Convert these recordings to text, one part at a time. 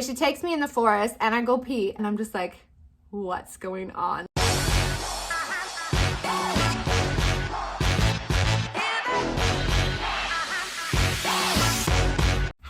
She takes me in the forest and I go pee and I'm just like, what's going on?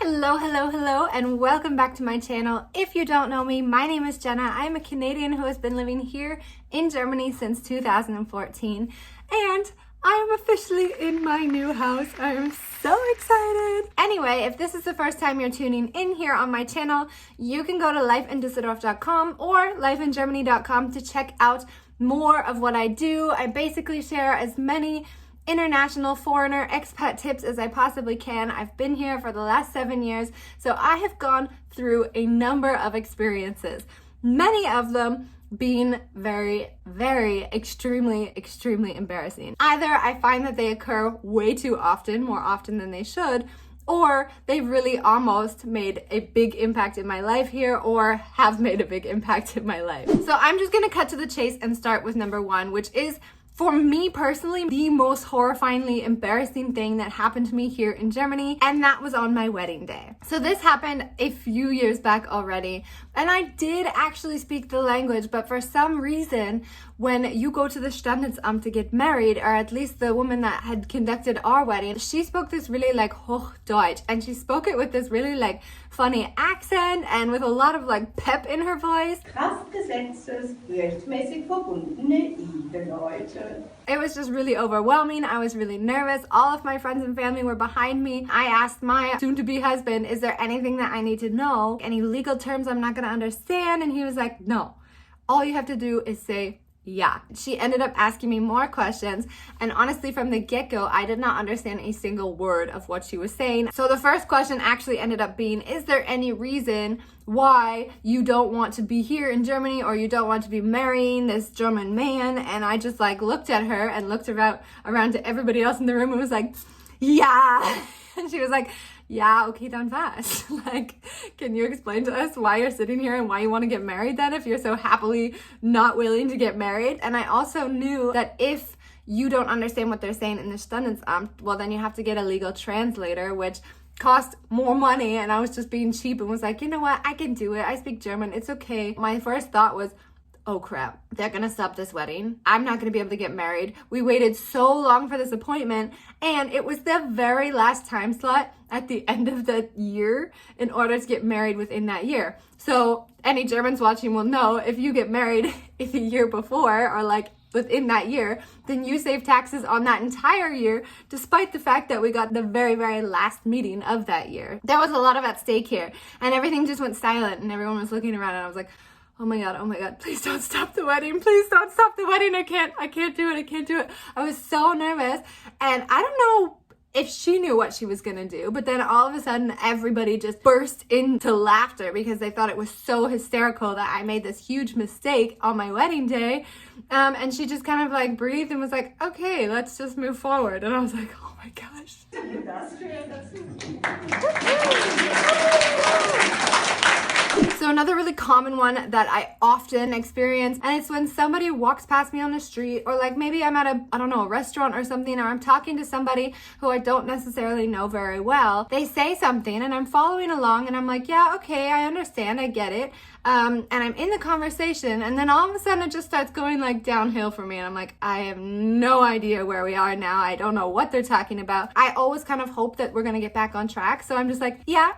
Hello, and welcome back to my channel. If you don't know me, my name is Jenna. I am a Canadian who has been living here in Germany since 2014, and I am officially in my new house. I am so excited. Anyway, if this is the first time you're tuning in here on my channel, you can go to lifeindusseldorf.com or lifeingermany.com to check out more of what I do. I basically share as many international foreigner expat tips as I possibly can. I've been here for the last 7 years, so I have gone through a number of experiences, many of them being very, extremely embarrassing. Either I find that they occur way too often, more often than they should, or they've really almost made a big impact in my life here, or have made a big impact in my life. So I'm just gonna cut to the chase and start with number one, which is, for me personally, the most horrifyingly embarrassing thing that happened to me here in Germany, and that was on my wedding day. So this happened a few years back already, and I did actually speak the language, but for some reason, when you go to the Standesamt to get married, or at least the woman that had conducted our wedding, she spoke this really like Hochdeutsch, and she spoke it with this really like funny accent and with a lot of like pep in her voice. Kraftgesetztes, rechtmäßig verbundene Eheleute. It was just really overwhelming. I was really nervous. All of my friends and family were behind me. I asked my soon-to-be husband, is there anything that I need to know? Any legal terms I'm not gonna understand? And he was like, no. All you have to do is say, yeah. She ended up asking me more questions, and honestly from the get-go I did not understand a single word of what she was saying. So the first question actually ended up being, is there any reason why you don't want to be here in Germany, or you don't want to be marrying this German man? And I just like looked at her and looked around to everybody else in the room and was like, yeah. And she was like, yeah, okay, dann was? Like, can you explain to us why you're sitting here and why you want to get married then, if you're so happily not willing to get married? And I also knew that if you don't understand what they're saying in the Standesamt, well, then you have to get a legal translator, which cost more money. And I was just being cheap and was like, you know what? I can do it. I speak German. It's okay. My first thought was, oh crap, they're gonna stop this wedding. I'm not gonna be able to get married. We waited so long for this appointment, and it was the very last time slot at the end of the year in order to get married within that year. So any Germans watching will know, if you get married in the year before, or like within that year, then you save taxes on that entire year, despite the fact that we got the very last meeting of that year. There was a lot of at stake here, and everything just went silent, and everyone was looking around, and I was like, oh my god, please don't stop the wedding. Please don't stop the wedding. I can't do it. I was so nervous, and I don't know if she knew what she was gonna do, but then all of a sudden everybody just burst into laughter because they thought it was so hysterical that I made this huge mistake on my wedding day. And she just kind of like breathed and was like, okay, let's just move forward. And I was like, oh my gosh. So another really common one that I often experience, and it's when somebody walks past me on the street, or like maybe I'm at a restaurant or something, or I'm talking to somebody who I don't necessarily know very well. They say something and I'm following along and I'm like, yeah, okay, I understand, I get it. And I'm in the conversation, and then all of a sudden it just starts going like downhill for me, and I'm like, I have no idea where we are now. I don't know what they're talking about. I always kind of hope that we're gonna get back on track, so I'm just like, yeah,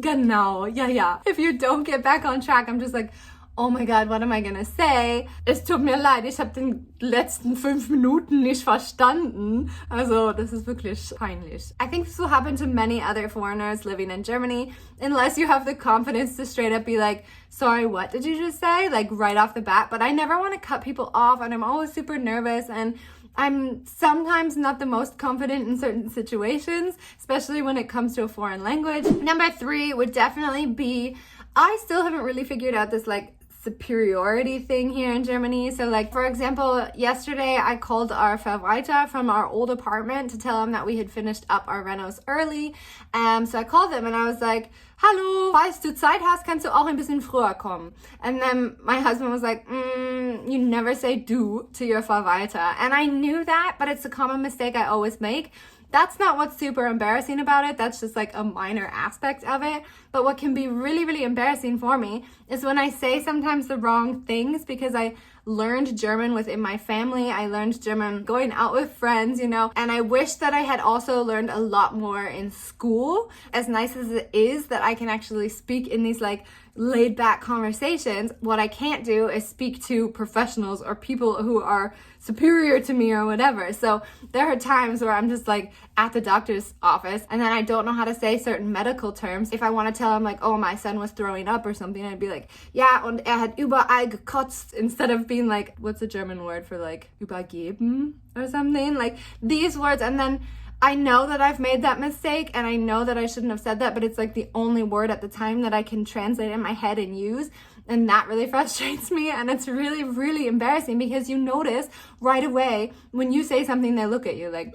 genau, yeah. If you don't get back on track, I'm just like, oh my god, what am I gonna say? Es tut mir leid, ich habe den letzten 5 Minuten nicht verstanden. Also, das ist wirklich peinlich. I think this will happen to many other foreigners living in Germany, unless you have the confidence to straight up be like, sorry, what did you just say? Like right off the bat. But I never want to cut people off, and I'm always super nervous, and I'm sometimes not the most confident in certain situations, especially when it comes to a foreign language. Number 3 would definitely be, I still haven't really figured out this like superiority thing here in Germany. So like, for example, yesterday I called our Verwalter from our old apartment to tell him that we had finished up our renos early. So I called them and I was like, hallo, falls du Zeit hast, kannst du auch ein bisschen früher kommen. And then my husband was like, you never say du to your Verwalter. And I knew that, but it's a common mistake I always make. That's not what's super embarrassing about it. That's just like a minor aspect of it. But what can be really, really embarrassing for me is when I say sometimes the wrong things, because I learned German within my family. I learned German going out with friends, you know, and I wish that I had also learned a lot more in school. As nice as it is that I can actually speak in these like laid back conversations, what I can't do is speak to professionals or people who are superior to me or whatever. So there are times where I'm just like at the doctor's office and then I don't know how to say certain medical terms. If I want to tell him like, oh, my son was throwing up or something, I'd be like, ja, und hat überall gekotzt, instead of being like, what's a German word for like übergeben or something, like these words. And then I know that I've made that mistake and I know that I shouldn't have said that, but it's like the only word at the time that I can translate in my head and use. And that really frustrates me, and it's really, really embarrassing because you notice right away when you say something, they look at you like,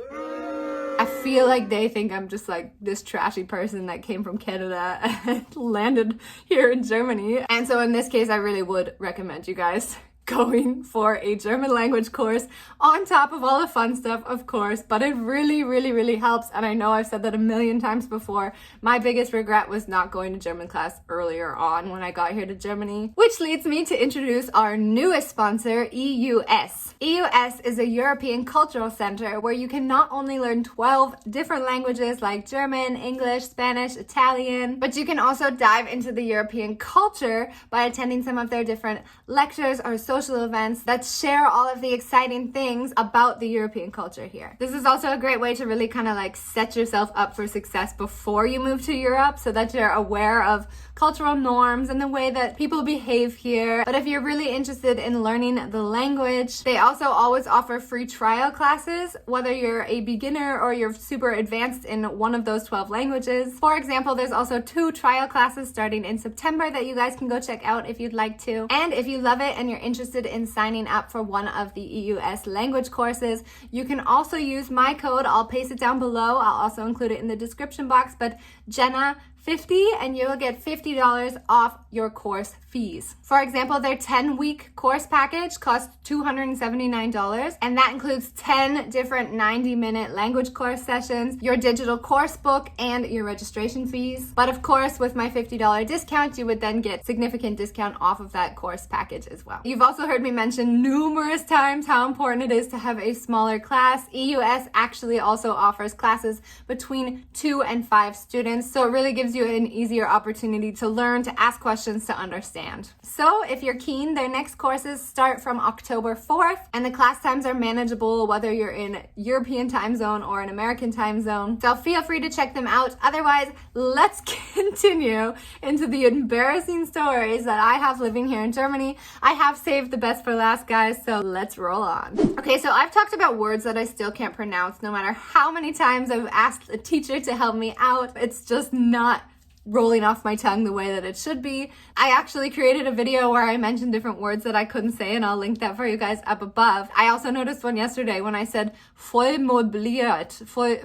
I feel like they think I'm just like this trashy person that came from Canada and landed here in Germany. And so in this case, I really would recommend you guys going for a German language course on top of all the fun stuff, of course, but it really, really, really helps. And I know I've said that a million times before. My biggest regret was not going to German class earlier on when I got here to Germany, which leads me to introduce our newest sponsor, EUS. EUS is a European cultural center where you can not only learn 12 different languages like German, English, Spanish, Italian, but you can also dive into the European culture by attending some of their different lectures or social events that share all of the exciting things about the European culture here. This is also a great way to really kind of like set yourself up for success before you move to Europe so that you're aware of cultural norms and the way that people behave here. But if you're really interested in learning the language, they also always offer free trial classes, whether you're a beginner or you're super advanced in one of those 12 languages. For example, there's also 2 trial classes starting in September that you guys can go check out if you'd like to. And if you love it and you're interested in signing up for one of the EUS language courses, you can also use my code. I'll paste it down below. I'll also include it in the description box, but Jenna 50 and you'll get $50 off your course fees. For example, their 10-week course package costs $279, and that includes 10 different 90-minute language course sessions, your digital course book, and your registration fees. But of course, with my $50 discount, you would then get significant discount off of that course package as well. You've also heard me mention numerous times how important it is to have a smaller class. EUS actually also offers classes between 2 and 5 students, so it really gives you an easier opportunity to learn, to ask questions, to understand. So if you're keen, their next courses start from October 4th, and the class times are manageable whether you're in European time zone or an American time zone. So feel free to check them out. Otherwise, let's continue into the embarrassing stories that I have living here in Germany. I have saved the best for last, guys, so let's roll on. Okay, so I've talked about words that I still can't pronounce no matter how many times I've asked a teacher to help me out. It's just not rolling off my tongue the way that it should be. I actually created a video where I mentioned different words that I couldn't say, and I'll link that for you guys up above. I also noticed one yesterday when I said voll mobiliert, voll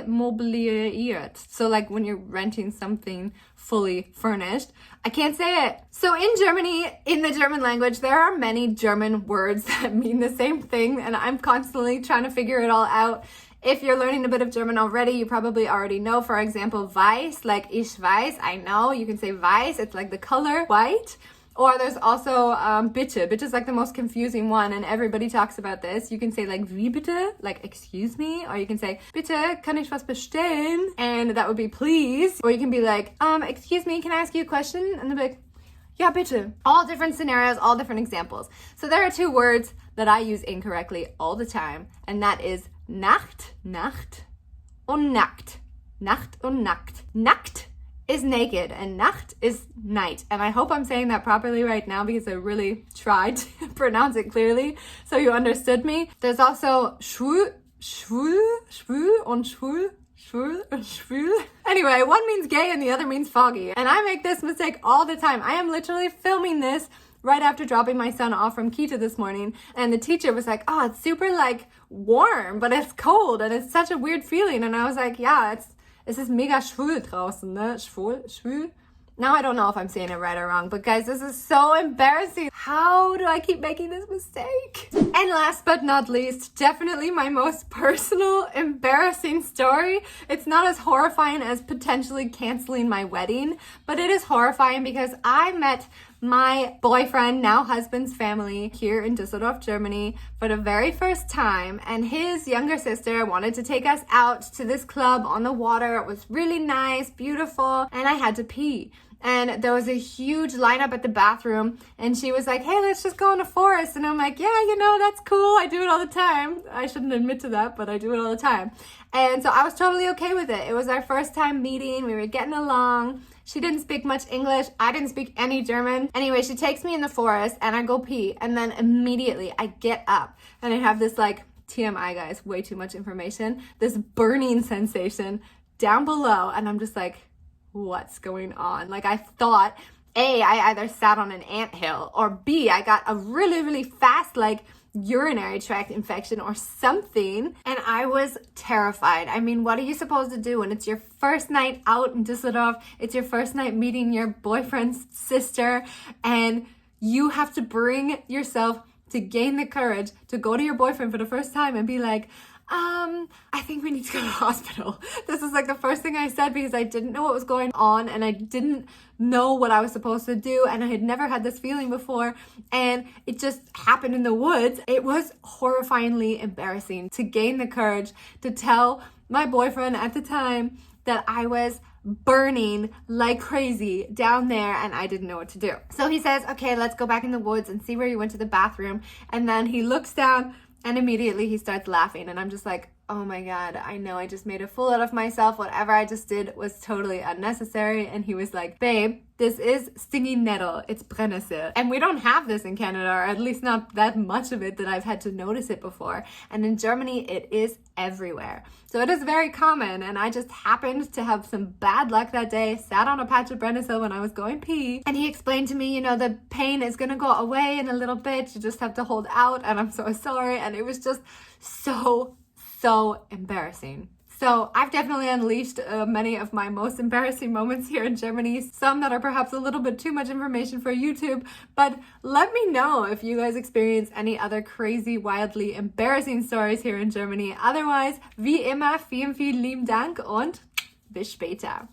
mobiliert. So like when you're renting something fully furnished. I can't say it. So in Germany, in the German language, there are many German words that mean the same thing, and I'm constantly trying to figure it all out. If you're learning a bit of German already, you probably already know, for example, weiß, like ich weiß, I know. You can say weiß, it's like the color white. Or there's also bitte. Bitte is like the most confusing one, and everybody talks about this. You can say like wie bitte, like excuse me, or you can say bitte, kann ich was bestellen? And that would be please. Or you can be like, excuse me, can I ask you a question? And they'll be like, ja, bitte. All different scenarios, all different examples. So there are 2 words that I use incorrectly all the time, and that is Nacht, Nacht, und nackt. Nacht und nackt. Nackt is naked, and Nacht is night. And I hope I'm saying that properly right now because I really tried to pronounce it clearly so you understood me. There's also schwül, und schwül. Anyway, one means gay and the other means foggy. And I make this mistake all the time. I am literally filming this right after dropping my son off from Kita this morning, and the teacher was like, oh, it's super like warm, but it's cold and it's such a weird feeling. And I was like, yeah, es ist mega schwül draußen, ne? Schwül? Now I don't know if I'm saying it right or wrong, but guys, this is so embarrassing. How do I keep making this mistake? And last but not least, definitely my most personal, embarrassing story. It's not as horrifying as potentially canceling my wedding, but it is horrifying because I met my boyfriend, now husband's family here in Düsseldorf, Germany for the very first time, and his younger sister wanted to take us out to this club on the water. It was really nice, beautiful, and I had to pee. And there was a huge lineup at the bathroom, and she was like, hey, let's just go in the forest. And I'm like, yeah, you know, that's cool. I do it all the time. I shouldn't admit to that, but I do it all the time. And so I was totally okay with it. It was our first time meeting. We were getting along. She didn't speak much English. I didn't speak any German. Anyway, she takes me in the forest, and I go pee. And then immediately I get up, and I have this, like, TMI, guys, way too much information, this burning sensation down below. And I'm just like, what's going on? Like, I thought, A, I either sat on an anthill, or B, I got a really, really fast, like, urinary tract infection or something, and I was terrified. I mean, what are you supposed to do when it's your first night out in Düsseldorf? It's your first night meeting your boyfriend's sister, and you have to bring yourself to gain the courage to go to your boyfriend for the first time and be like, I think we need to go to the hospital. This is like the first thing I said because I didn't know what was going on, and I didn't know what I was supposed to do, and I had never had this feeling before, and it just happened in the woods. It was horrifyingly embarrassing to gain the courage to tell my boyfriend at the time that I was burning like crazy down there and I didn't know what to do. So he says, okay, let's go back in the woods and see where you went to the bathroom. And then he looks down and immediately he starts laughing, and I'm just like, oh my God, I know I just made a fool out of myself. Whatever I just did was totally unnecessary. And he was like, babe, this is stinging nettle. It's Brennnessel. And we don't have this in Canada, or at least not that much of it that I've had to notice it before. And in Germany, it is everywhere. So it is very common. And I just happened to have some bad luck that day, sat on a patch of Brennnessel when I was going pee. And he explained to me, you know, the pain is going to go away in a little bit. You just have to hold out. And I'm so sorry. And it was just so embarrassing. So I've definitely unleashed many of my most embarrassing moments here in Germany, some that are perhaps a little bit too much information for YouTube, but let me know if you guys experience any other crazy, wildly embarrassing stories here in Germany. Otherwise, wie immer, vielen lieben Dank und bis später.